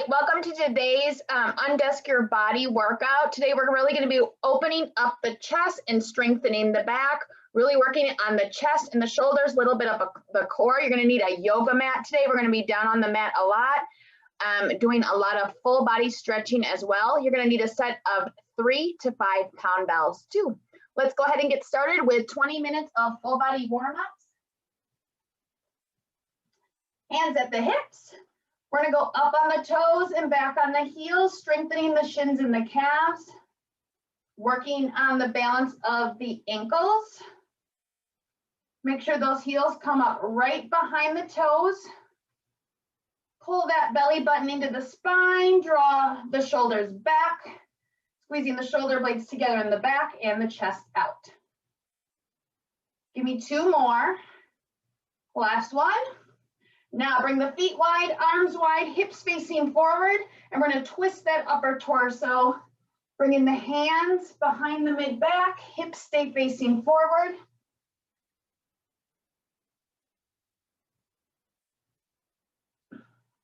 welcome to today's Undesk Your Body workout. Today we're really going to be opening up the chest and strengthening the back, really working on the chest and the shoulders, a little bit of the core. You're going to need a yoga mat today. We're going to be down on the mat a lot, doing a lot of full body stretching as well. You're going to need a set of 3 to 5 pound bells too. Let's go ahead and get started with 20 minutes of full body warm-ups. Hands at the hips. We're going to go up on the toes and back on the heels, strengthening the shins and the calves, working on the balance of the ankles. Make sure those heels come up right behind the toes. Pull that belly button into the spine, draw the shoulders back, squeezing the shoulder blades together in the back and the chest out. Give me 2 more. Last one. Now bring the feet wide, arms wide, hips facing forward, and we're going to twist that upper torso. Bringing the hands behind the mid-back, hips stay facing forward.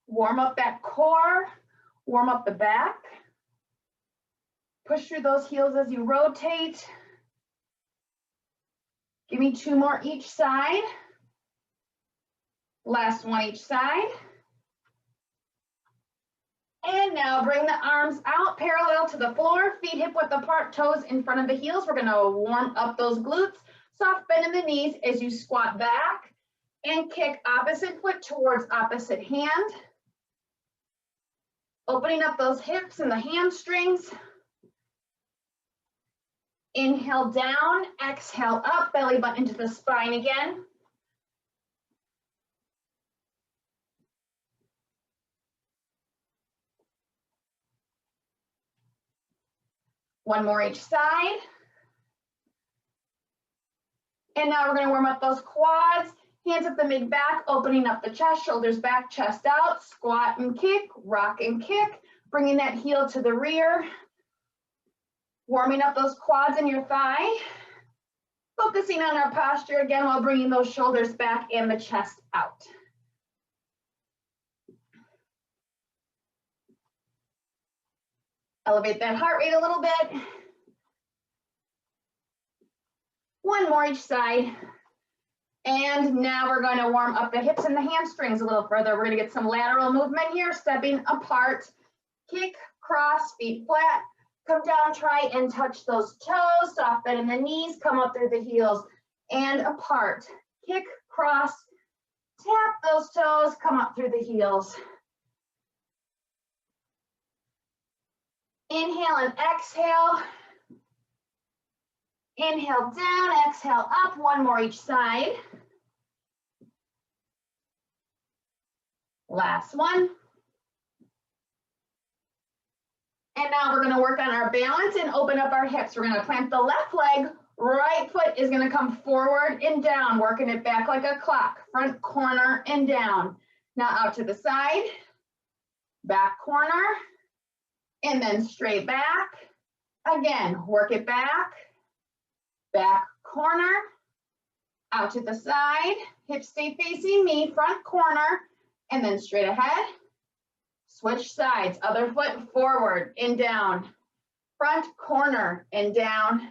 Warm up that core, warm up the back. Push through those heels as you rotate. Give me 2 more each side. Last one each side. And now bring the arms out parallel to the floor, feet hip width apart, toes in front of the heels. We're going to warm up those glutes. Soft bend in the knees as you squat back and kick opposite foot towards opposite hand. Opening up those hips and the hamstrings. Inhale down, exhale up, belly button into the spine again. One more each side. And now we're going to warm up those quads. Hands at the mid-back, opening up the chest, shoulders back, chest out. Squat and kick, rock and kick. Bringing that heel to the rear. Warming up those quads and your thigh. Focusing on our posture again while bringing those shoulders back and the chest out. Elevate that heart rate a little bit. One more each side. And now we're going to warm up the hips and the hamstrings a little further. We're going to get some lateral movement here, stepping apart. Kick, cross, feet flat. Come down, try and touch those toes. Soft bend in the knees, come up through the heels and apart. Kick, cross, tap those toes, come up through the heels. Inhale and exhale. Inhale down, exhale up. One more each side. Last one. And now we're going to work on our balance and open up our hips. We're going to plant the left leg. Right foot is going to come forward and down, working it back like a clock. Front corner and down. Now out to the side. Back corner. And then straight back. Again, work it back. Back corner. Out to the side. Hips stay facing me. Front corner. And then straight ahead. Switch sides. Other foot forward and down. Front corner and down.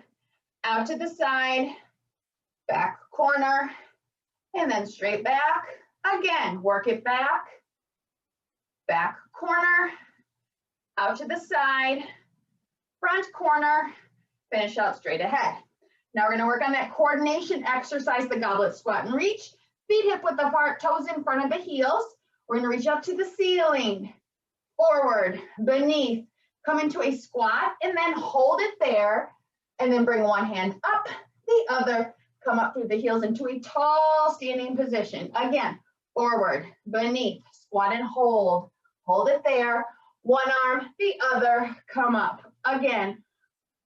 Out to the side. Back corner. And then straight back. Again, work it back. Back corner. Out to the side, front corner, finish out straight ahead. Now we're going to work on that coordination exercise, the goblet squat and reach. Feet hip width apart, toes in front of the heels. We're going to reach up to the ceiling, forward, beneath, come into a squat, and then hold it there, and then bring one hand up, the other, come up through the heels into a tall standing position. Again, forward, beneath, squat and hold. Hold it there. One arm, the other, come up. Again,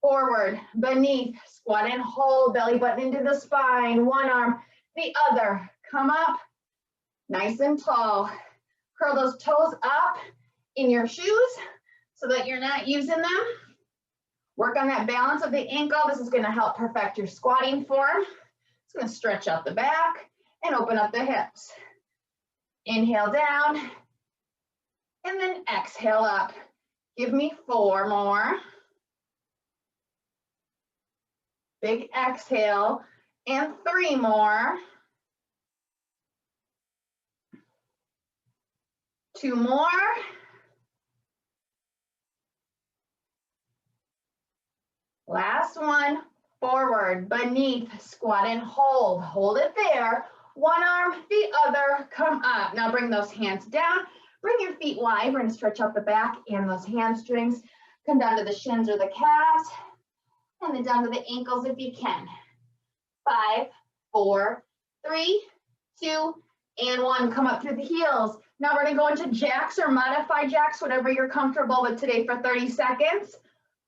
forward, beneath, squat and hold, belly button into the spine. One arm, the other, come up. Nice and tall. Curl those toes up in your shoes so that you're not using them. Work on that balance of the ankle. This is going to help perfect your squatting form. It's going to stretch out the back and open up the hips. Inhale down. And then exhale up. Give me 4 more. Big exhale. And 3 more. 2 more. Last one. Forward, beneath, squat and hold. Hold it there. One arm, the other, come up. Now bring those hands down. Bring your feet wide. We're going to stretch out the back and those hamstrings. Come down to the shins or the calves. And then down to the ankles if you can. 5, 4, 3, 2, and 1. Come up through the heels. Now we're going to go into jacks or modified jacks, whatever you're comfortable with today for 30 seconds.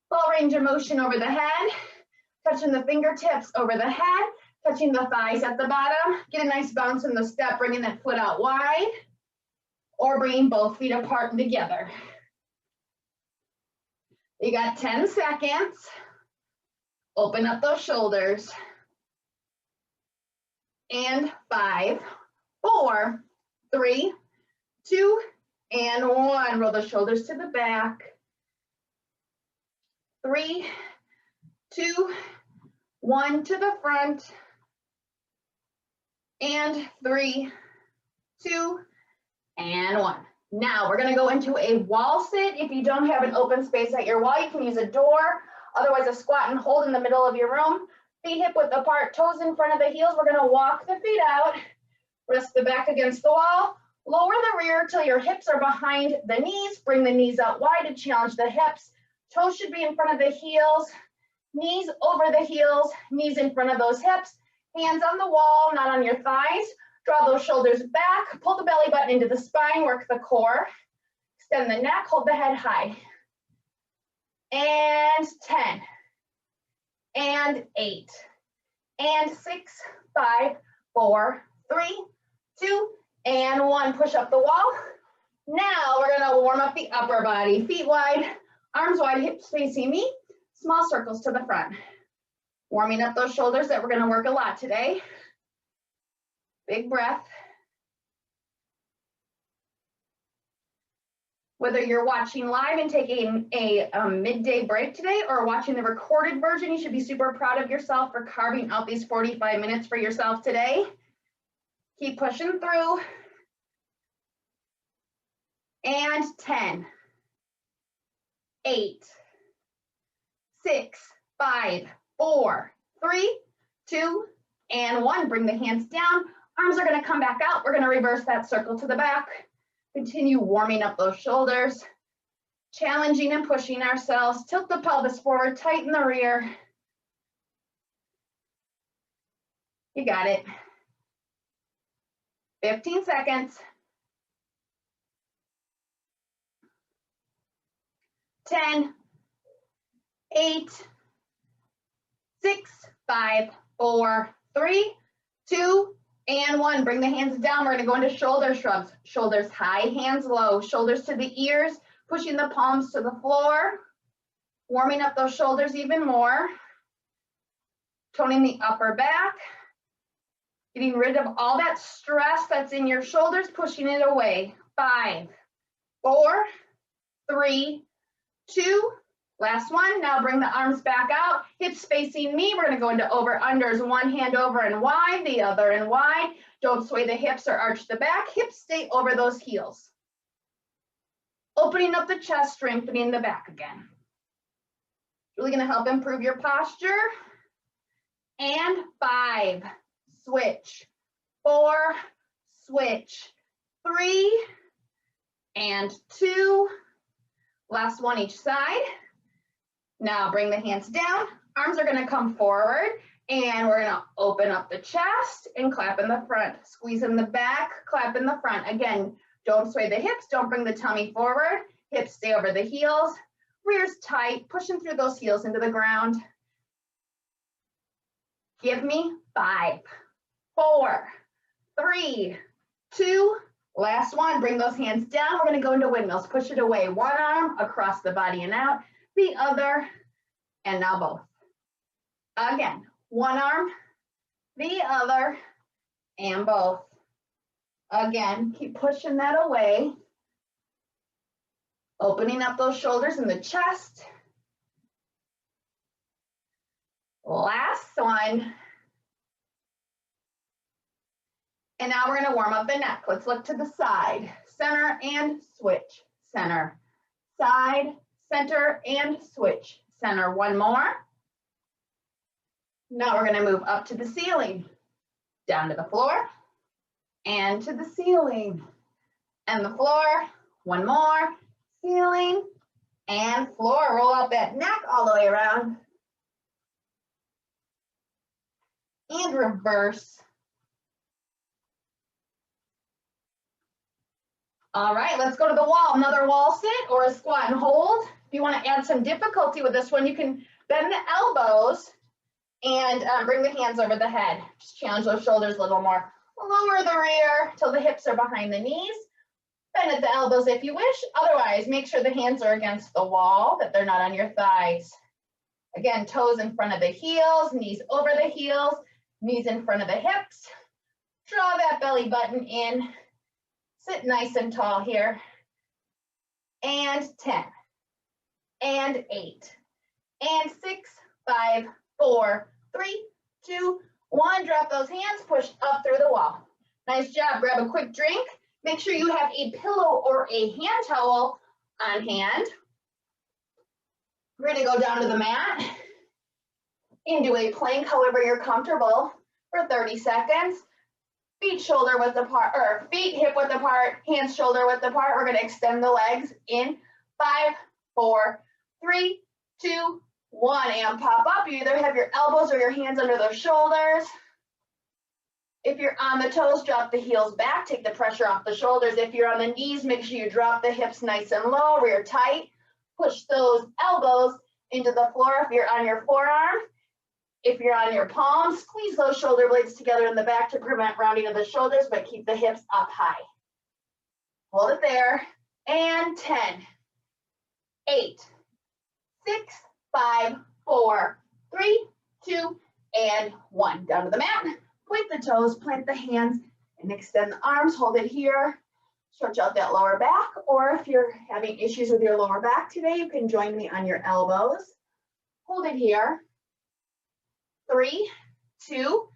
Full range of motion over the head. Touching the fingertips over the head, touching the thighs at the bottom. Get a nice bounce in the step, bringing that foot out wide, or bringing both feet apart and together. You got 10 seconds. Open up those shoulders. And 5, 4, 3, 2, and 1. Roll the shoulders to the back. 3, 2, 1 to the front, and 3, 2, and 1. Now we're going to go into a wall sit. If you don't have an open space at your wall, you can use a door, otherwise a squat and hold in the middle of your room. Feet hip width apart, toes in front of the heels. We're going to walk the feet out, rest the back against the wall, lower the rear till your hips are behind the knees. Bring the knees out wide to challenge the hips. Toes should be in front of the heels. Knees over the heels, knees in front of those hips, hands on the wall, not on your thighs. Draw those shoulders back, pull the belly button into the spine, work the core. Extend the neck, hold the head high. And 10, and 8, and 6, 5, 4, 3, 2, and 1. Push up the wall. Now we're gonna warm up the upper body. Feet wide, arms wide, hips facing me. Small circles to the front. Warming up those shoulders that we're going to work a lot today. Big breath. Whether you're watching live and taking a midday break today or watching the recorded version, you should be super proud of yourself for carving out these 45 minutes for yourself today. Keep pushing through. And 10, 8, 6, 5, 4, 3, 2, and 1. Bring the hands down. Arms are going to come back out. We're going to reverse that circle to the back. Continue warming up those shoulders. Challenging and pushing ourselves. Tilt the pelvis forward. Tighten the rear. You got it. 15 seconds. 10, 8, 6, 5, 4, 3, 2, and 1. Bring the hands down. We're going to go into shoulder shrugs. Shoulders high, hands low. Shoulders to the ears, pushing the palms to the floor. Warming up those shoulders even more. Toning the upper back. Getting rid of all that stress that's in your shoulders, pushing it away. 5, 4, 3, 2, last one. Now bring the arms back out, hips facing me. We're going to go into over-unders. One hand over and wide, the other and wide. Don't sway the hips or arch the back. Hips stay over those heels. Opening up the chest, strengthening the back again. Really going to help improve your posture. And 5, switch. 4, switch. 3, and 2. Last one each side. Now bring the hands down. Arms are going to come forward, and we're going to open up the chest and clap in the front. Squeeze in the back, clap in the front. Again, don't sway the hips. Don't bring the tummy forward. Hips stay over the heels. Rear's tight, pushing through those heels into the ground. Give me 5, 4, 3, 2, last one. Bring those hands down. We're going to go into windmills. Push it away. One arm across the body and out. The other, and now both. Again, one arm, the other, and both. Again, keep pushing that away. Opening up those shoulders and the chest. Last one. And now we're going to warm up the neck. Let's look to the side, center, and switch. Center, side, center, and switch. Center. One more. Now we're going to move up to the ceiling, down to the floor, and to the ceiling, and the floor. One more. Ceiling, and floor. Roll out that neck all the way around. And reverse. All right, let's go to the wall. Another wall sit or a squat and hold. If you want to add some difficulty with this one, you can bend the elbows and bring the hands over the head. Just challenge those shoulders a little more. Lower the rear till the hips are behind the knees. Bend at the elbows if you wish. Otherwise, make sure the hands are against the wall, that they're not on your thighs. Again, toes in front of the heels, knees over the heels, knees in front of the hips. Draw that belly button in. Sit nice and tall here. And 10, and 8, and 6, 5, 4, 3, 2, 1. Drop those hands, push up through the wall. Nice job. Grab a quick drink. Make sure you have a pillow or a hand towel on hand. We're going to go down to the mat into a plank, however you're comfortable, for 30 seconds. Feet shoulder width apart, or feet hip width apart, hands shoulder width apart. We're going to extend the legs in 5, 4, 3, 2, 1, and pop up. You either have your elbows or your hands under those shoulders. If you're on the toes, drop the heels back, take the pressure off the shoulders. If you're on the knees, make sure you drop the hips nice and low, rear tight. Push those elbows into the floor if you're on your forearm. If you're on your palms, squeeze those shoulder blades together in the back to prevent rounding of the shoulders, but keep the hips up high. Hold it there. And 10, 8, 6, 5, 4, 3, 2, and 1. Down to the mat. Point the toes, plant the hands, and extend the arms. Hold it here. Stretch out that lower back. Or if you're having issues with your lower back today, you can join me on your elbows. Hold it here. 3, 2,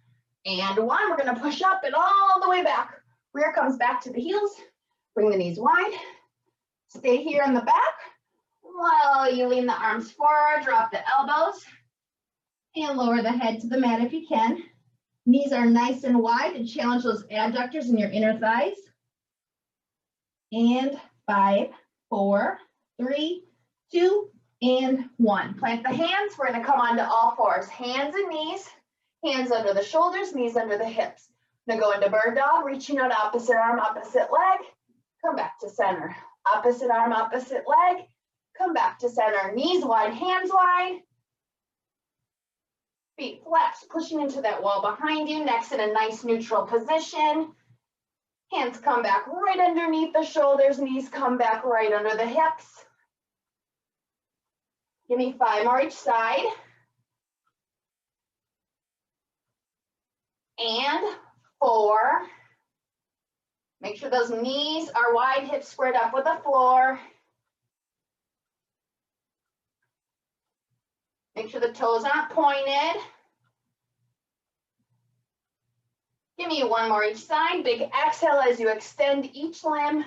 and 1. We're going to push up and all the way back. Rear comes back to the heels. Bring the knees wide. Stay here in the back while you lean the arms forward. Drop the elbows and lower the head to the mat if you can. Knees are nice and wide to challenge those adductors in your inner thighs. And 5, 4, 3, 2, and 1. Plant the hands. We're going to come onto all fours. Hands and knees. Hands under the shoulders, knees under the hips. I'm going to go into bird dog, reaching out opposite arm, opposite leg. Come back to center. Opposite arm, opposite leg. Come back to center. Knees wide, hands wide. Feet flex, pushing into that wall behind you. Neck's in a nice neutral position. Hands come back right underneath the shoulders. Knees come back right under the hips. Give me 5 more each side. And 4. Make sure those knees are wide, hips squared up with the floor. Make sure the toes aren't pointed. Give me 1 more each side. Big exhale as you extend each limb.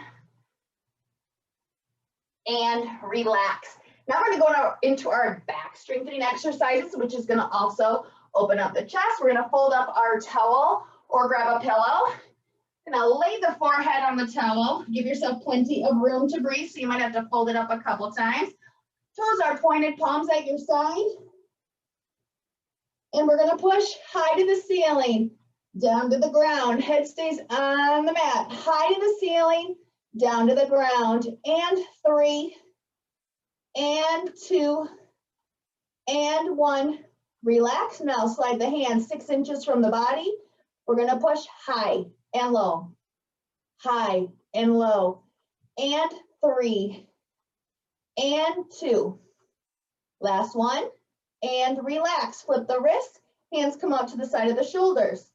And relax. Now we're going to go into our back strengthening exercises, which is going to also open up the chest. We're going to fold up our towel or grab a pillow. Now lay the forehead on the towel. Give yourself plenty of room to breathe, so you might have to fold it up a couple times. Toes are pointed, palms at your side. And we're going to push high to the ceiling, down to the ground. Head stays on the mat. High to the ceiling, down to the ground. And 3, and 2, and 1. Relax. Now slide the hands 6 inches from the body. We're going to push high and low, high and low, and 3, and 2. Last one, and relax. Flip the wrist. Hands come out to the side of the shoulders.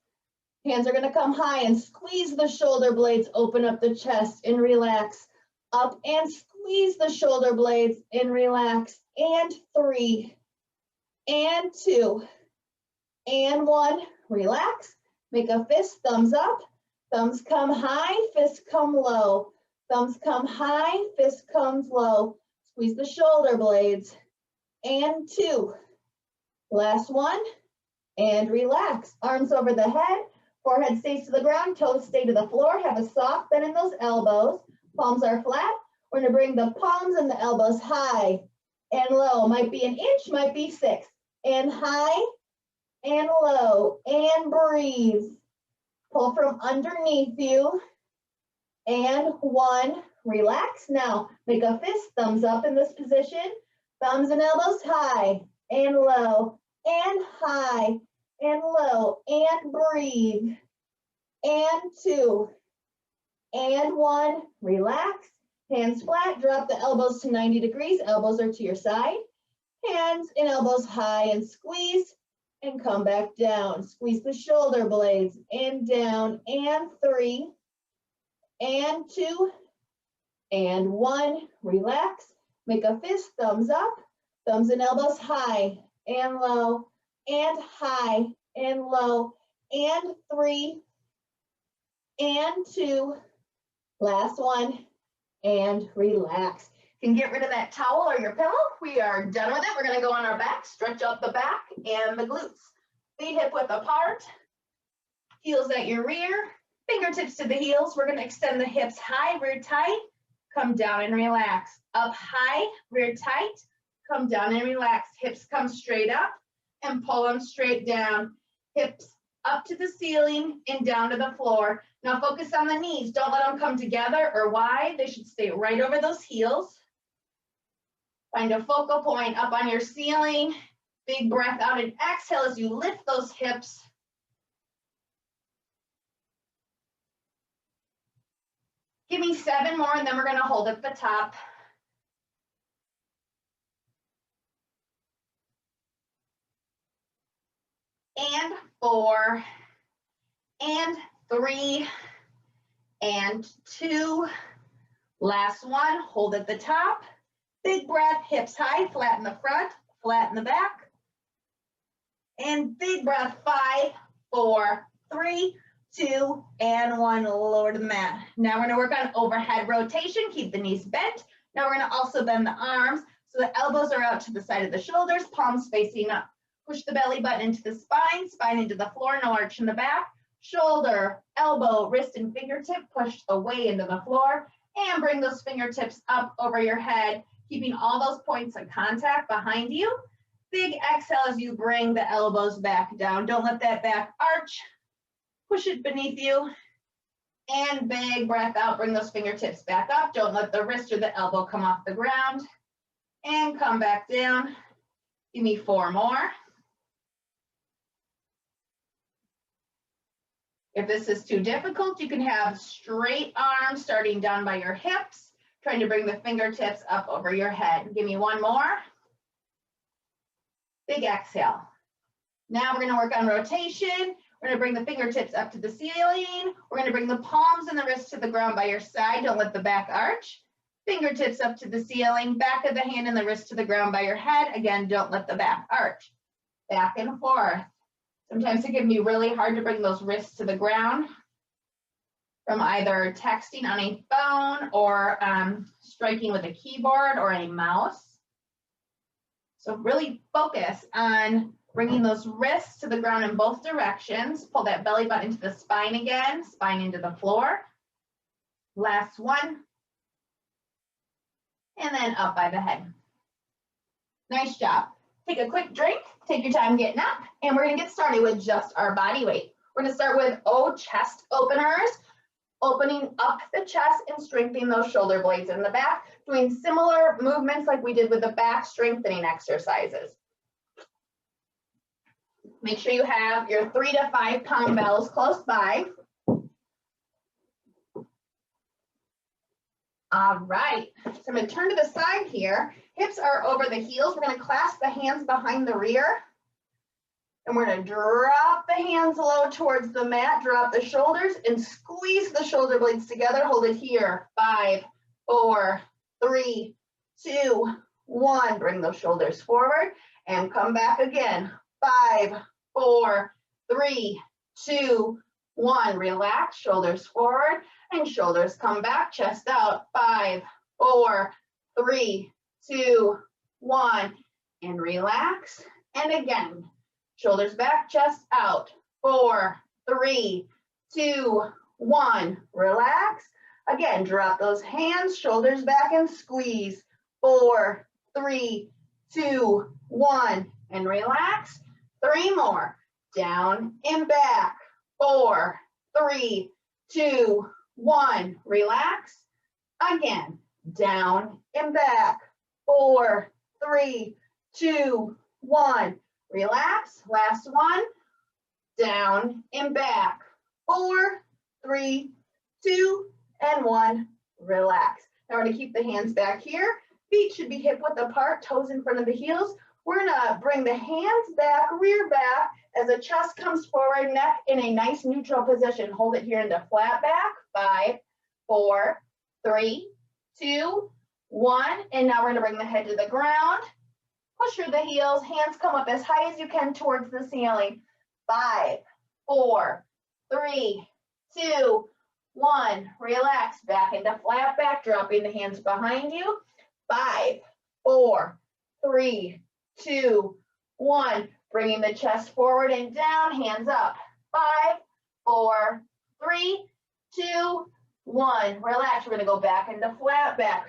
Hands are going to come high and squeeze the shoulder blades, open up the chest and relax. Up and squeeze Squeeze the shoulder blades and relax. And 3, and 2, and 1. Relax. Make a fist, thumbs up. Thumbs come high, fists come low. Thumbs come high, fist comes low. Squeeze the shoulder blades. And 2. Last 1. And relax. Arms over the head. Forehead stays to the ground. Toes stay to the floor. Have a soft bend in those elbows. Palms are flat. We're going to bring the palms and the elbows high and low. Might be an inch, might be 6. And high and low. And breathe. Pull from underneath you. And 1. Relax. Now make a fist, thumbs up in this position. Thumbs and elbows high and low. And high and low. And breathe. And 2. And 1. Relax. Hands flat. Drop the elbows to 90 degrees. Elbows are to your side. Hands and elbows high and squeeze. And come back down. Squeeze the shoulder blades and down. And 3, and 2, and 1. Relax. Make a fist, thumbs up. Thumbs and elbows high and low, and high and low. And 3, and 2. Last 1. And relax. You can get rid of that towel or your pillow. We are done with it. We're going to go on our back, stretch up the back and the glutes. Feet hip width apart, heels at your rear, fingertips to the heels. We're going to extend the hips high, rear tight, come down and relax. Up high, rear tight, come down and relax. Hips come straight up and pull them straight down. Hips up to the ceiling and down to the floor. Now focus on the knees. Don't let them come together or wide. They should stay right over those heels. Find a focal point up on your ceiling. Big breath out and exhale as you lift those hips. Give me 7 more and then we're going to hold at the top. And 4, and 3, and 2. Last 1, hold at the top. Big breath, hips high, flat in the front, flat in the back. And big breath, 5, 4, 3, 2, and 1, lower to the mat. Now we're going to work on overhead rotation. Keep the knees bent. Now we're going to also bend the arms so the elbows are out to the side of the shoulders, palms facing up. Push the belly button into the spine, spine into the floor, no arch in the back. Shoulder, elbow, wrist, and fingertip push away into the floor. And bring those fingertips up over your head, keeping all those points of contact behind you. Big exhale as you bring the elbows back down. Don't let that back arch. Push it beneath you. And big breath out. Bring those fingertips back up. Don't let the wrist or the elbow come off the ground. And come back down. Give me 4 more. If this is too difficult, you can have straight arms starting down by your hips, trying to bring the fingertips up over your head. Give me 1 more. Big exhale. Now we're going to work on rotation. We're going to bring the fingertips up to the ceiling. We're going to bring the palms and the wrists to the ground by your side. Don't let the back arch. Fingertips up to the ceiling, back of the hand and the wrist to the ground by your head. Again, don't let the back arch. Back and forth. Sometimes it can be really hard to bring those wrists to the ground from either texting on a phone or striking with a keyboard or a mouse. So really focus on bringing those wrists to the ground in both directions. Pull that belly button into the spine again, spine into the floor. Last 1. And then up by the head. Nice job. Take a quick drink, take your time getting up, and we're going to get started with just our body weight. We're going to start with chest openers, opening up the chest and strengthening those shoulder blades in the back, doing similar movements like we did with the back strengthening exercises. Make sure you have your 3 to 5 pound bells close by. All right, so I'm going to turn to the side here. Hips are over the heels. We're going to clasp the hands behind the rear. And we're going to drop the hands low towards the mat, drop the shoulders, and squeeze the shoulder blades together. Hold it here. 5, 4, 3, 2, 1. Bring those shoulders forward and come back again. 5, 4, 3, 2, 1. Relax, shoulders forward and shoulders come back, chest out. 5, 4, 3, 2, 1. And relax. And again, shoulders back, chest out. 4, 3, 2, 1. Relax. Again, drop those hands, shoulders back and squeeze. 4, 3, 2, 1. And relax. 3 more. Down and back. 4, 3, 2, 1. Relax. Again, down and back. 4, 3, 2, 1. Relax. Last one. Down and back. 4, 3, 2, and 1. Relax. Now we're going to keep the hands back here. Feet should be hip width apart, toes in front of the heels. We're going to bring the hands back, rear back, as the chest comes forward, neck in a nice neutral position. Hold it here into flat back. 5, 4, 3, 2, 1. And now we're going to bring the head to the ground. Push through the heels. Hands come up as high as you can towards the ceiling. 5, 4, 3, 2, 1. Relax. Back into flat back, dropping the hands behind you. 5, 4, 3, 2, 1. Bringing the chest forward and down, hands up. 5, 4, 3, 2, 1. Relax. We're going to go back into flat back.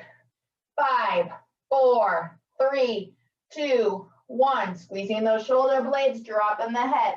5, 4, 3, 2, 1. Squeezing those shoulder blades, dropping the head.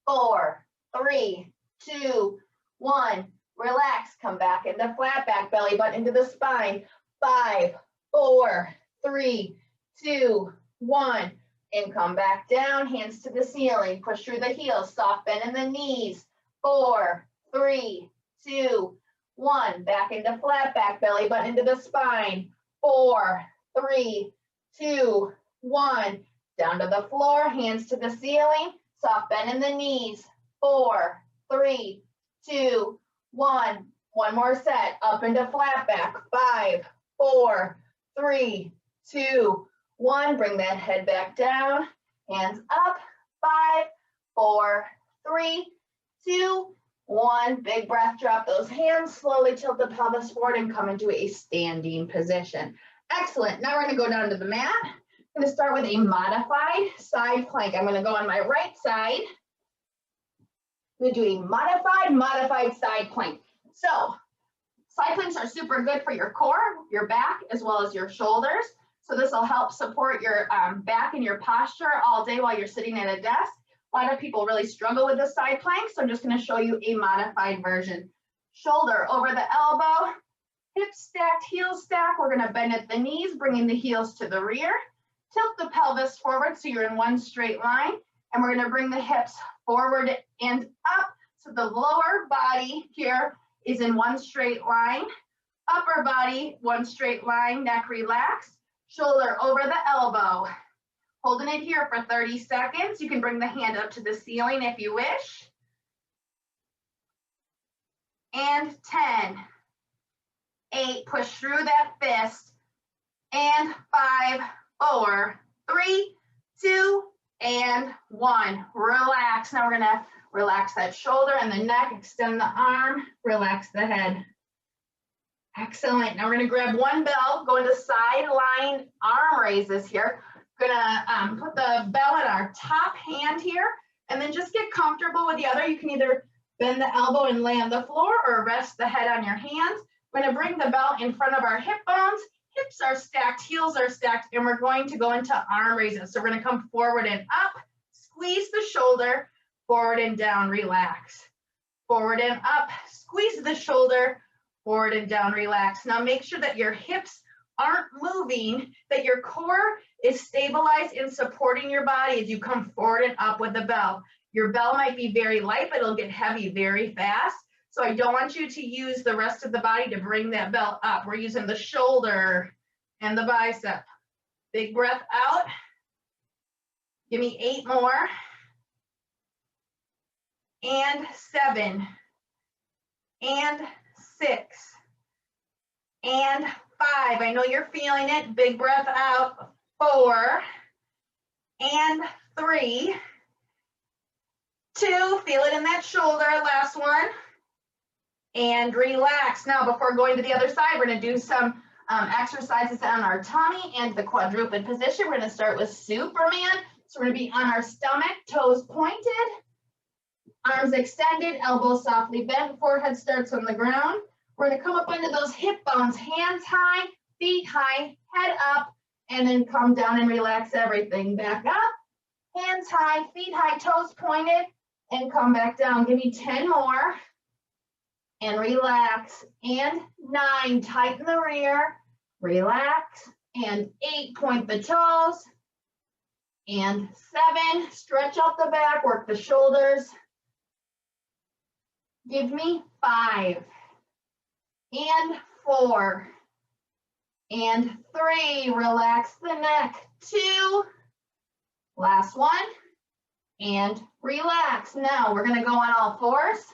4, 3, 2, 1. Relax. Come back into flat back, belly button into the spine. 5, 4, 3, 2, 1. And come back down, hands to the ceiling. Push through the heels, soft bend in the knees. 4, 3, 2, 1. Back into flat back, belly button into the spine. 4, 3, 2, 1. Down to the floor, hands to the ceiling. Soft bend in the knees. 4, 3, 2, 1. One more set. Up into flat back. 5, 4, 3, 2, 1. Bring that head back down. Hands up. 5, 4, 3, 2, 1. Big breath. Drop those hands. Slowly tilt the pelvis forward and come into a standing position. Excellent. Now we're going to go down to the mat. I'm going to start with a modified side plank. I'm going to go on my right side. I'm going to do a modified side plank. So side planks are super good for your core, your back, as well as your shoulders. So this will help support your back and your posture all day while you're sitting at a desk. A lot of people really struggle with the side plank, so I'm just going to show you a modified version. Shoulder over the elbow, hips stacked, heels stacked. We're going to bend at the knees, bringing the heels to the rear. Tilt the pelvis forward so you're in one straight line. And we're going to bring the hips forward and up. So the lower body here is in one straight line. Upper body, one straight line, neck relaxed. Shoulder over the elbow. Holding it here for 30 seconds. You can bring the hand up to the ceiling if you wish. And 10, 8, push through that fist. And 5, 4, 3, 2, and 1. Relax. Now we're going to relax that shoulder and the neck, extend the arm, relax the head. Excellent. Now we're going to grab one bell, go into sideline arm raises here. Going to put the bell in our top hand here, and then just get comfortable with the other. You can either bend the elbow and lay on the floor or rest the head on your hands. We're going to bring the bell in front of our hip bones. Hips are stacked, heels are stacked, and we're going to go into arm raises. So we're going to come forward and up, squeeze the shoulder, forward and down, relax. Forward and up, squeeze the shoulder, forward and down, relax. Now make sure that your hips aren't moving, that your core is stabilized and supporting your body as you come forward and up with the bell. Your bell might be very light, but it'll get heavy very fast. So I don't want you to use the rest of the body to bring that bell up. We're using the shoulder and the bicep. Big breath out. Give me 8 more. And 7. And 6. And 5. I know you're feeling it. Big breath out. 4 and 3, 2. Feel it in that shoulder. Last one. And relax. Now, before going to the other side, we're going to do some exercises on our tummy and the quadruped position. We're going to start with Superman. So we're going to be on our stomach, toes pointed, arms extended, elbows softly bent, forehead starts on the ground. We're going to come up into those hip bones, hands high, feet high, head up, and then come down and relax everything. Back up, hands high, feet high, toes pointed, and come back down. Give me 10 more. And relax. And 9, tighten the rear, relax. And 8, point the toes. And 7, stretch out the back, work the shoulders. Give me 5. And 4. And 3, relax the neck. 2, last one. And relax. Now we're going to go on all fours.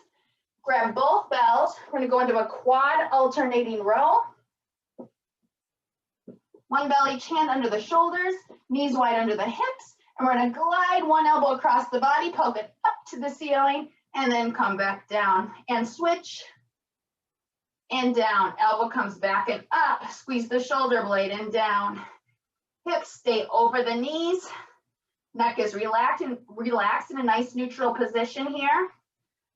Grab both bells. We're going to go into a quad alternating row. One bell each hand under the shoulders, knees wide under the hips, and we're going to glide one elbow across the body, poke it up to the ceiling, and then come back down. And switch, and down. Elbow comes back and up. Squeeze the shoulder blade and down. Hips stay over the knees. Neck is relaxed in a nice neutral position here.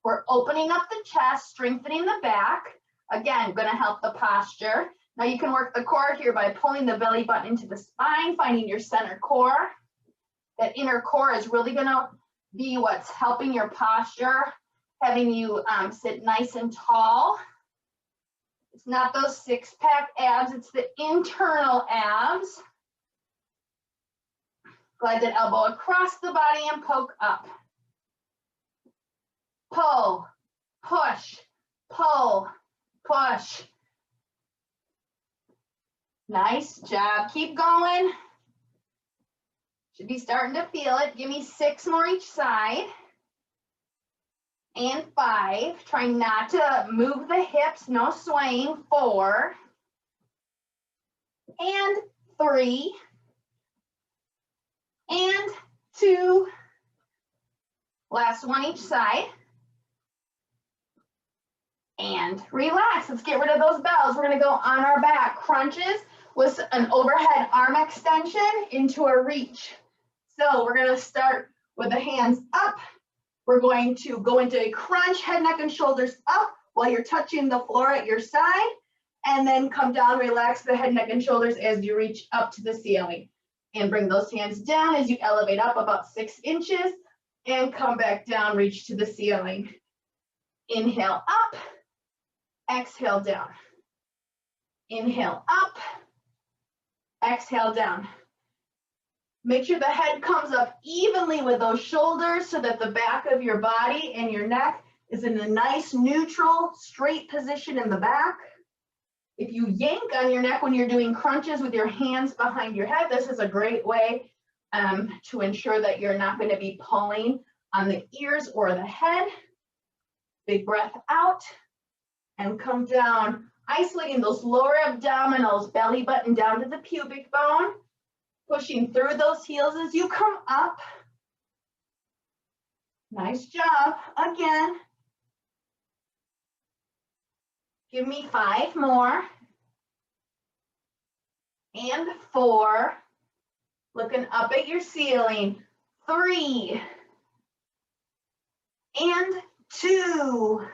We're opening up the chest, strengthening the back. Again, going to help the posture. Now you can work the core here by pulling the belly button into the spine, finding your center core. That inner core is really going to be what's helping your posture, having you sit nice and tall. It's not those six-pack abs, it's the internal abs. Glide that elbow across the body and poke up. Pull, push, pull, push. Nice job. Keep going. Should be starting to feel it. Give me 6 more each side. And 5. Try not to move the hips. No swaying. 4. And 3. And 2. Last one each side. And relax. Let's get rid of those bells. We're going to go on our back. Crunches with an overhead arm extension into a reach. So we're going to start with the hands up. We're going to go into a crunch, head, neck, and shoulders up while you're touching the floor at your side. And then come down, relax the head, neck, and shoulders as you reach up to the ceiling. And bring those hands down as you elevate up about 6 inches. And come back down, reach to the ceiling. Inhale up. Exhale down. Inhale up. Exhale down. Make sure the head comes up evenly with those shoulders so that the back of your body and your neck is in a nice neutral straight position in the back. If you yank on your neck when you're doing crunches with your hands behind your head, this is a great way to ensure that you're not going to be pulling on the ears or the head. Big breath out. And come down, isolating those lower abdominals, belly button down to the pubic bone, pushing through those heels as you come up. Nice job. Again. Give me 5 more. And 4. Looking up at your ceiling. 3. And 2.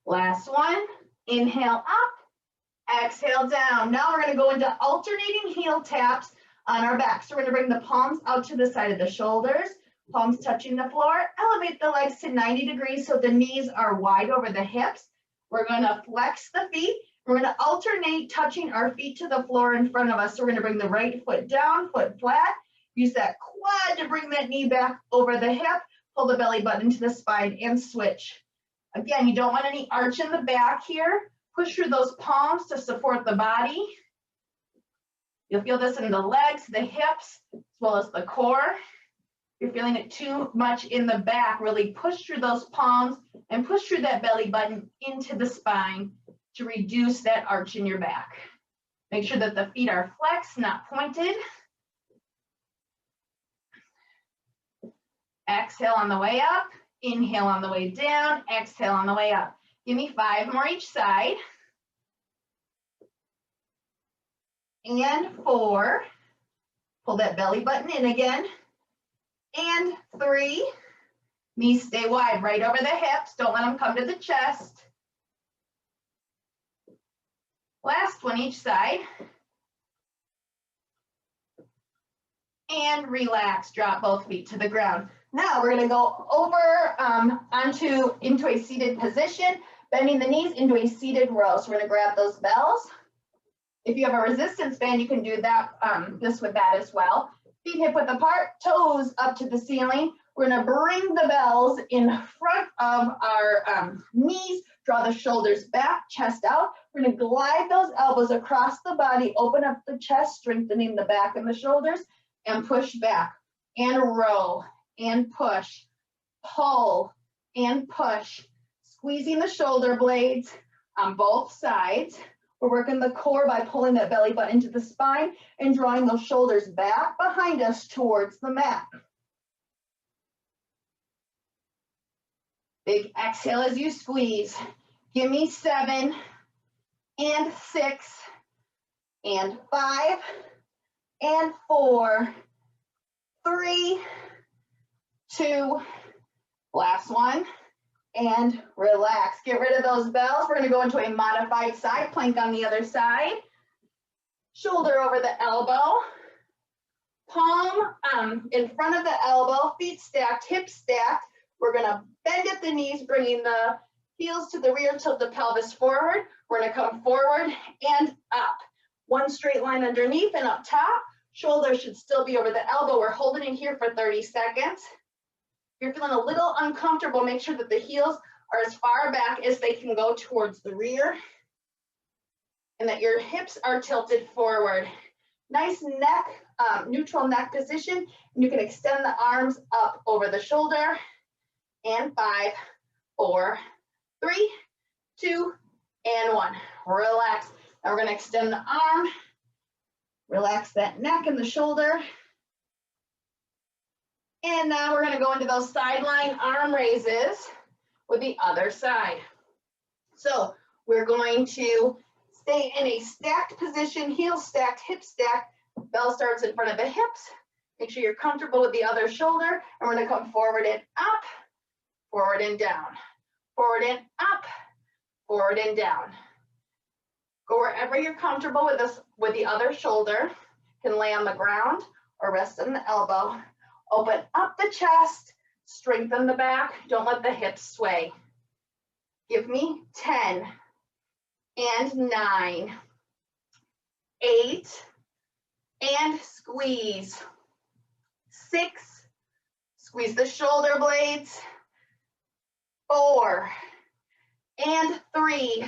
Last one, inhale up, exhale down. Now we're going to go into alternating heel taps on our back. So we're going to bring the palms out to the side of the shoulders, palms touching the floor. Elevate the legs to 90 degrees so the knees are wide over the hips. We're going to flex the feet. We're going to alternate touching our feet to the floor in front of us. So we're going to bring the right foot down, foot flat. Use that quad to bring that knee back over the hip. Pull the belly button to the spine and switch. Again, you don't want any arch in the back here. Push through those palms to support the body. You'll feel this in the legs, the hips, as well as the core. If you're feeling it too much in the back, really push through those palms and push through that belly button into the spine to reduce that arch in your back. Make sure that the feet are flexed, not pointed. Exhale on the way up, inhale on the way down, exhale on the way up. Give me 5 more each side. And 4, pull that belly button in again. And 3, knees stay wide, right over the hips, don't let them come to the chest. Last one each side. And relax, drop both feet to the ground. Now we're gonna go over into a seated position, bending the knees into a seated row. So we're gonna grab those bells. If you have a resistance band, you can do that, this with that as well. Feet hip width apart, toes up to the ceiling. We're gonna bring the bells in front of our knees, draw the shoulders back, chest out. We're gonna glide those elbows across the body, open up the chest, strengthening the back and the shoulders, and push back, and row, and push, pull, and push, squeezing the shoulder blades on both sides. We're working the core by pulling that belly button into the spine and drawing those shoulders back behind us towards the mat. Big exhale as you squeeze. Give me 7, and 6, and 5, and 4, 3, 2, last one, and relax. Get rid of those bells. We're gonna go into a modified side plank on the other side. Shoulder over the elbow, palm in front of the elbow, feet stacked, hips stacked. We're gonna bend at the knees, bringing the heels to the rear, tilt the pelvis forward. We're gonna come forward and up. One straight line underneath and up top. Shoulder should still be over the elbow. We're holding it here for 30 seconds. If you're feeling a little uncomfortable, make sure that the heels are as far back as they can go towards the rear and that your hips are tilted forward. Nice neck, neutral neck position. And you can extend the arms up over the shoulder. And 5, 4, 3, 2, and 1. Relax. Now we're gonna extend the arm. Relax that neck and the shoulder. And now we're gonna go into those sideline arm raises with the other side. So we're going to stay in a stacked position, heels stacked, hips stacked. Bell starts in front of the hips. Make sure you're comfortable with the other shoulder. And we're gonna come forward and up, forward and down, forward and up, forward and down. Go wherever you're comfortable with this, with the other shoulder. You can lay on the ground or rest on the elbow. Open up the chest, strengthen the back. Don't let the hips sway. Give me 10 and 9, 8, and squeeze. 6, squeeze the shoulder blades. 4, and 3,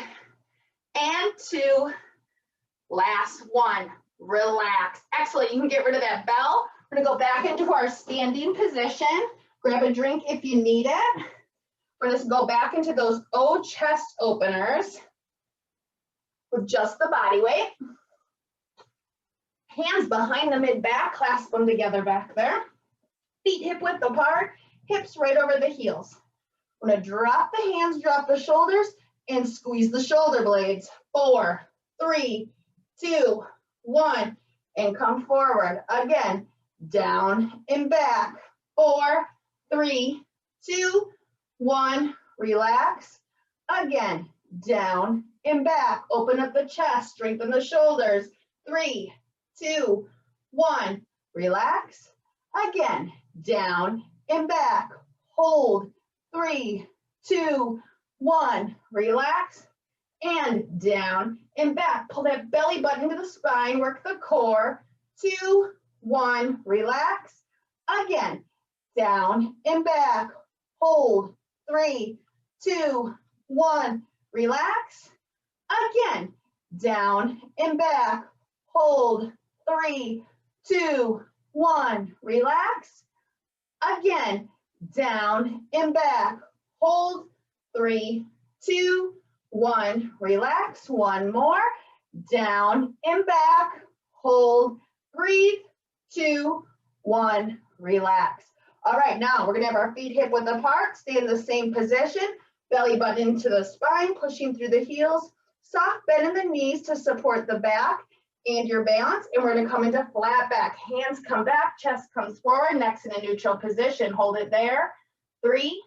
and 2, last one. Relax. Excellent. You can get rid of that bell. We're gonna go back into our standing position. Grab a drink if you need it. We're gonna go back into those O chest openers with just the body weight. Hands behind the mid-back, clasp them together back there. Feet hip width apart, hips right over the heels. We're gonna drop the hands, drop the shoulders, and squeeze the shoulder blades. 4, 3, 2, 1, and come forward. Again, down and back. 4, 3, 2, 1, relax. Again, down and back. Open up the chest, strengthen the shoulders. 3, 2, 1, relax. Again, down and back. Hold. 3, 2, 1, relax. And down and back. Pull that belly button to the spine, work the core. 2, 1, relax. Again, down and back. Hold. 3, 2, 1, relax. Again, down and back. Hold. 3, 2, 1, relax. Again, down and back. Hold. 3, 2, 1, relax. One more. down and back, hold, breathe, 2, 1, relax. All right, now we're gonna have our feet hip width apart, stay in the same position, belly button into the spine, pushing through the heels, soft bend in the knees to support the back and your balance, and we're gonna come into flat back. Hands come back, chest comes forward, neck's in a neutral position, hold it there. 3,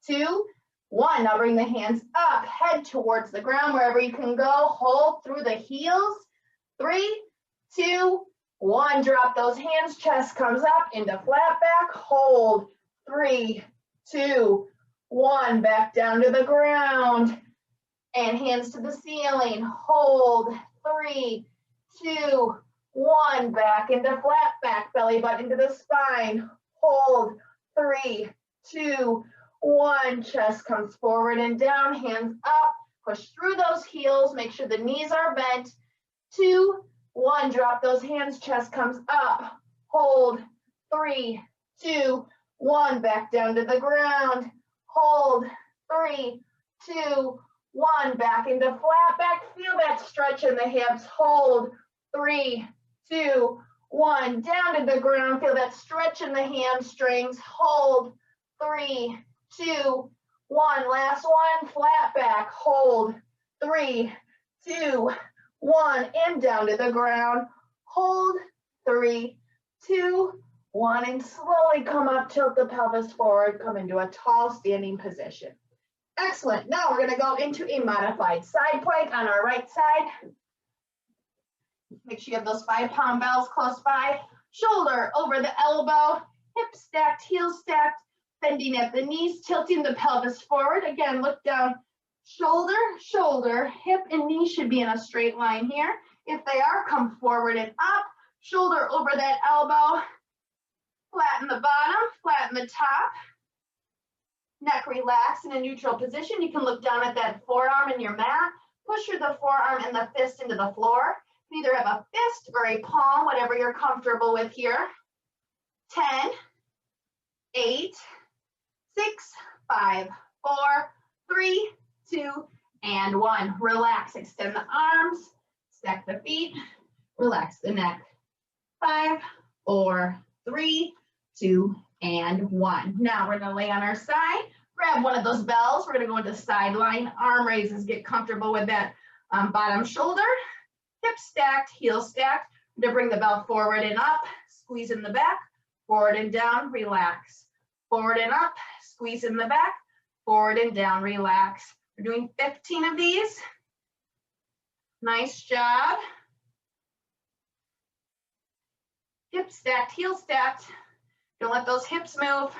2, 1, now bring the hands up, head towards the ground, wherever you can go, hold through the heels. 3, 2, 1, drop those hands, chest comes up into flat back, hold. 3, 2, 1, back down to the ground, and hands to the ceiling, hold. 3, 2, 1, back into flat back, belly button into the spine, hold. 3, 2, 1, chest comes forward and down, hands up, push through those heels, make sure the knees are bent. 2, 1, drop those hands, chest comes up, hold. 3, 2, 1, back down to the ground, hold. 3, 2, 1, back into flat back, feel that stretch in the hips, hold. 3, 2, 1, down to the ground, feel that stretch in the hamstrings, hold. 3, 2, 1, last one, flat back, hold. 3, 2, 1, and down to the ground, hold. 3, 2, 1, and slowly come up, tilt the pelvis forward, come into a tall standing position. Excellent. Now we're going to go into a modified side plank on our right side. Make sure you have those 5-pound bells close by. Shoulder over the elbow, hips stacked, heels stacked, bending at the knees, tilting the pelvis forward. Again, look down, shoulder, shoulder, hip and knee should be in a straight line here. If they are, come forward and up, shoulder over that elbow, flatten the bottom, flatten the top. Neck relaxed in a neutral position. You can look down at that forearm in your mat. Push the forearm and the fist into the floor. You either have a fist or a palm, whatever you're comfortable with here. 10, 8, 6, 5, 4, 3, 2, and 1. Relax, extend the arms, stack the feet, relax the neck. 5, 4, 3, 2, and 1. Now we're gonna lay on our side, grab one of those bells. We're gonna go into sideline arm raises, get comfortable with that bottom shoulder, hips stacked, heels stacked. We're gonna bring the bell forward and up, squeeze in the back, forward and down, relax. Forward and up, squeeze in the back, forward and down, relax. We're doing 15 of these. Nice job. Hips stacked, heels stacked. Don't let those hips move.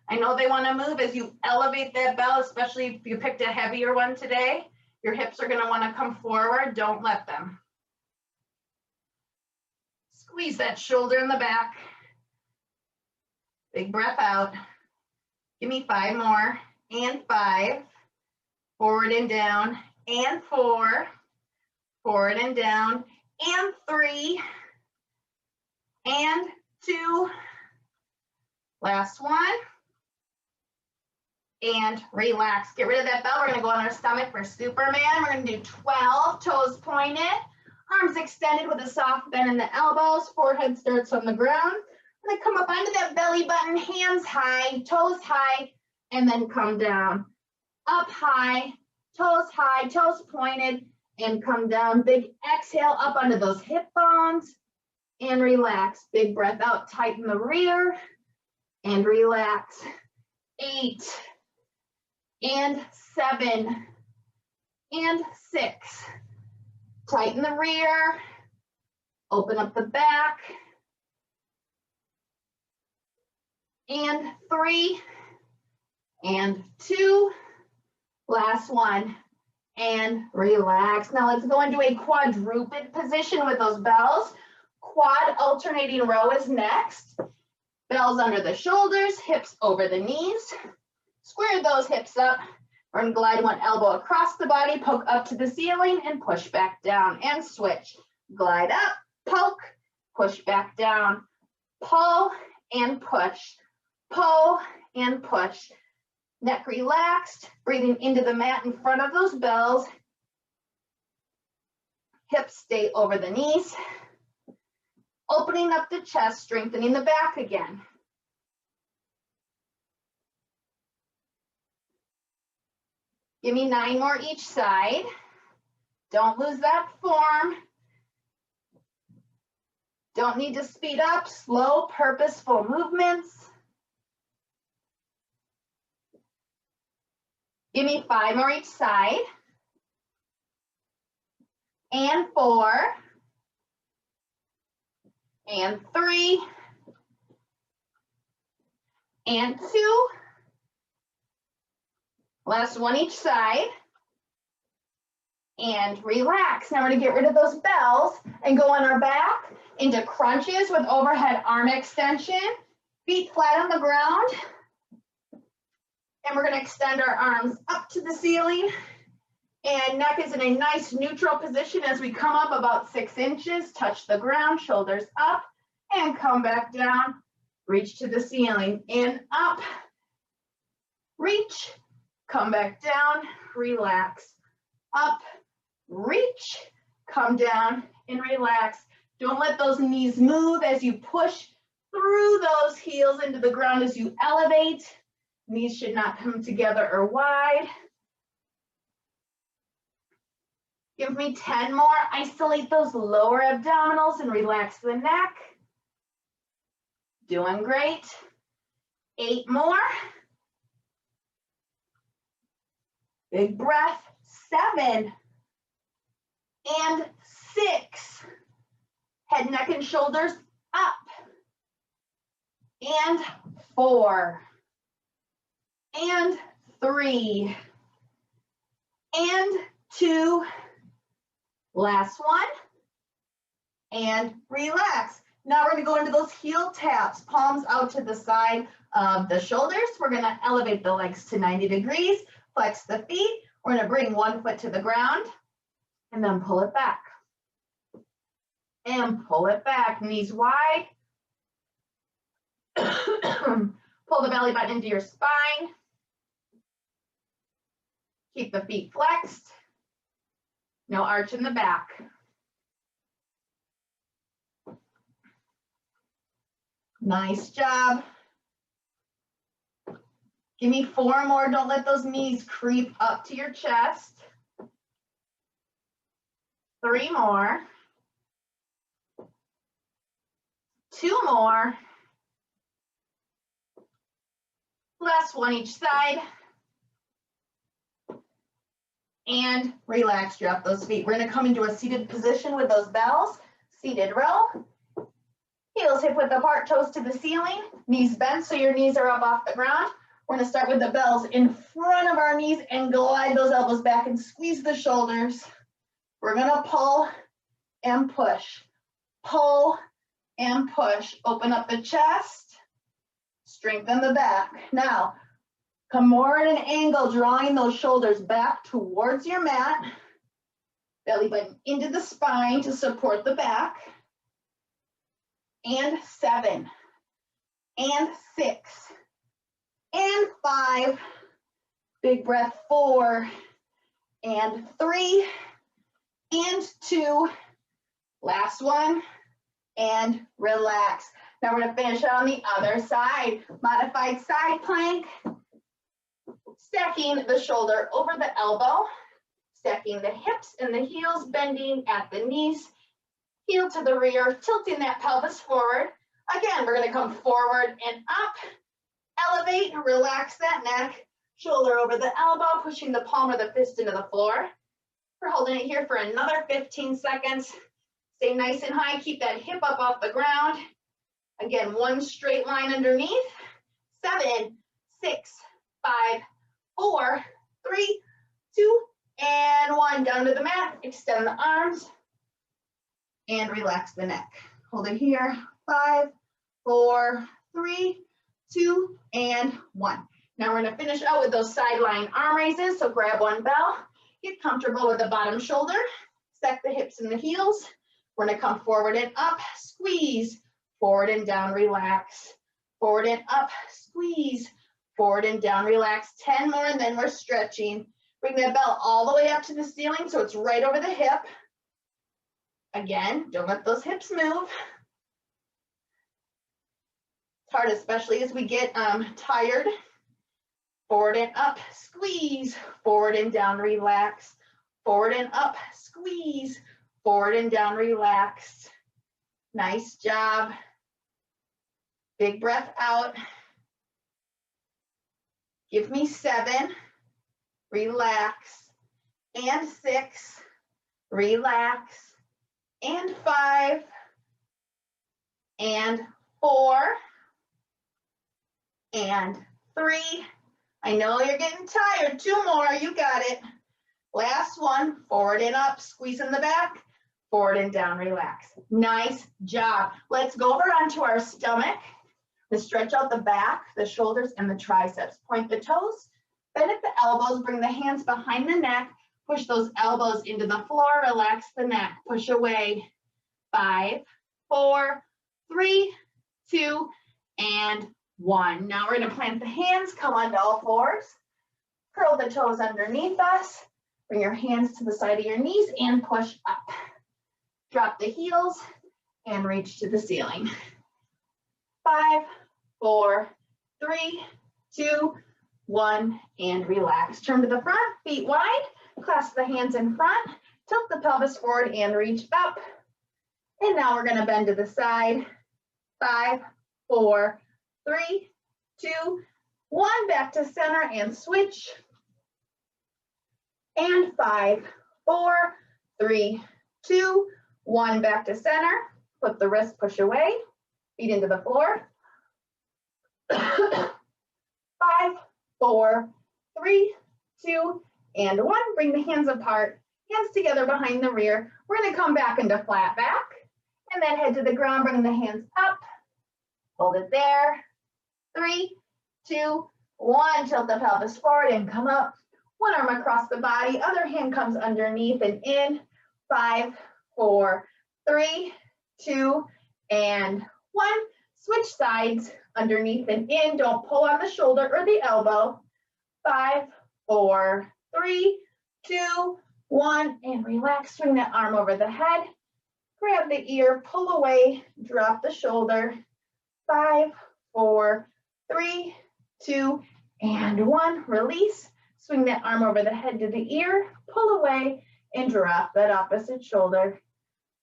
I know they want to move as you elevate that bell, especially if you picked a heavier one today. Your hips are going to want to come forward. Don't let them. Squeeze that shoulder in the back. Big breath out. Give me 5 more. And 5. Forward and down. And 4. Forward and down. And 3. And 2. Last one. And relax. Get rid of that bell. We're going to go on our stomach for Superman. We're going to do 12, toes pointed, arms extended with a soft bend in the elbows, forehead starts on the ground. We're going to come up onto that belly button, hands high, and then come down. Up high, toes pointed, and come down. Big exhale up onto those hip bones, and relax. Big breath out, tighten the rear, and relax. 8, and 7, and 6. Tighten the rear, open up the back, and 3, and 2, last one, and relax. Now let's go into a quadruped position with those bells. Quad alternating row is next. Bells under the shoulders, hips over the knees. Square those hips up. We're going to glide one elbow across the body, poke up to the ceiling, and push back down. And switch. Glide up, poke, push back down. Pull and push. Pull and push. Neck relaxed, breathing into the mat in front of those bells. Hips stay over the knees. Opening up the chest, strengthening the back again. Give me 9 more each side. Don't lose that form. Don't need to speed up, slow, purposeful movements. Give me 5 more each side. And 4. And 3. And 2. Last one each side. And relax. Now we're going to get rid of those bells and go on our back into crunches with overhead arm extension. Feet flat on the ground. And we're going to extend our arms up to the ceiling. And neck is in a nice neutral position as we come up about 6 inches. Touch the ground, shoulders up, and come back down. Reach to the ceiling. In, up, reach, come back down, relax. Up, reach, come down, and relax. Don't let those knees move as you push through those heels into the ground as you elevate. Knees should not come together or wide. Give me 10 more. Isolate those lower abdominals and relax the neck. Doing great. 8 more. Big breath. 7 and 6. Head, neck, and shoulders up. And 4 and 3 and 2. Last one. And relax. Now we're going to go into those heel taps, palms out to the side of the shoulders. We're going to elevate the legs to 90 degrees, flex the feet. We're going to bring one foot to the ground and then pull it back. And pull it back, knees wide. Pull the belly button into your spine. Keep the feet flexed. No arch in the back. Nice job. Give me 4 more. Don't let those knees creep up to your chest. 3 more. 2 more. Last one each side. And relax, drop those feet. We're gonna come into a seated position with those bells. Seated row. Heels hip width apart, toes to the ceiling. Knees bent so your knees are up off the ground. We're gonna start with the bells in front of our knees and glide those elbows back and squeeze the shoulders. We're gonna pull and push. Pull and push. Open up the chest. Strengthen the back. Now, come more at an angle, drawing those shoulders back towards your mat. Belly button into the spine to support the back. And 7. And 6. And 5. Big breath. 4. And 3. And 2. Last one. And relax. Now we're going to finish on the other side. Modified side plank. Stacking the shoulder over the elbow. Stacking the hips and the heels, bending at the knees. Heel to the rear, tilting that pelvis forward. Again, we're going to come forward and up. Elevate, relax that neck. Shoulder over the elbow, pushing the palm of the fist into the floor. We're holding it here for another 15 seconds. Stay nice and high. Keep that hip up off the ground. Again, one straight line underneath. 7, 6, 5, 4, 3, 2, and 1. Down to the mat. Extend the arms. And relax the neck. Hold it here. 5, 4, 3, 2, and 1. Now we're going to finish out with those sideline arm raises. So grab one bell. Get comfortable with the bottom shoulder. Stack the hips and the heels. We're going to come forward and up. Squeeze. Forward and down. Relax. Forward and up. Squeeze. Forward and down. Relax. 10 more, and then we're stretching. Bring that bell all the way up to the ceiling so it's right over the hip. Again, don't let those hips move. It's hard, especially as we get tired. Forward and up, squeeze. Forward and down, relax. Forward and up, squeeze. Forward and down, relax. Nice job. Big breath out. Give me 7. Relax. And 6. Relax. And 5. And 4. And 3. I know you're getting tired. 2 more. You got it. Last one. Forward and up. Squeeze in the back. Forward and down. Relax. Nice job. Let's go over onto our stomach. Let's stretch out the back, the shoulders, and the triceps. Point the toes. Bend at the elbows. Bring the hands behind the neck. Push those elbows into the floor. Relax the neck. Push away. 5, 4, 3, 2, and 1. Now we're going to plant the hands. Come onto all fours. Curl the toes underneath us. Bring your hands to the side of your knees and push up. Drop the heels and reach to the ceiling. 5, 4, 3, 2, 1, and relax. Turn to the front, feet wide. Clasp the hands in front. Tilt the pelvis forward and reach up. And now we're going to bend to the side. 5, 4, 3, 2, 1. Back to center and switch. And 5, 4, 3, 2, 1. Back to center. Flip the wrist, push away. Feet into the floor. 5, 4, 3, 2, and 1. Bring the hands apart. Hands together behind the rear. We're going to come back into flat back. And then head to the ground. Bring the hands up. Hold it there. 3, 2, 1. Tilt the pelvis forward and come up. One arm across the body. Other hand comes underneath and in. 5, 4, 3, 2, and 1. Switch sides, underneath and in. Don't pull on the shoulder or the elbow. 5, 4, 3, 2, 1, and relax. Swing that arm over the head. Grab the ear, pull away, drop the shoulder. 5, 4, 3, 2, and 1. Release. Swing that arm over the head to the ear, pull away, and drop that opposite shoulder.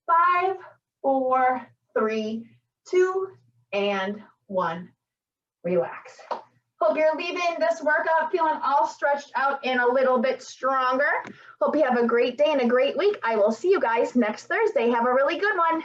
5, 4, 3, 2, and 1. Relax. Hope you're leaving this workout feeling all stretched out and a little bit stronger. Hope you have a great day and a great week. I will see you guys next Thursday. Have a really good one.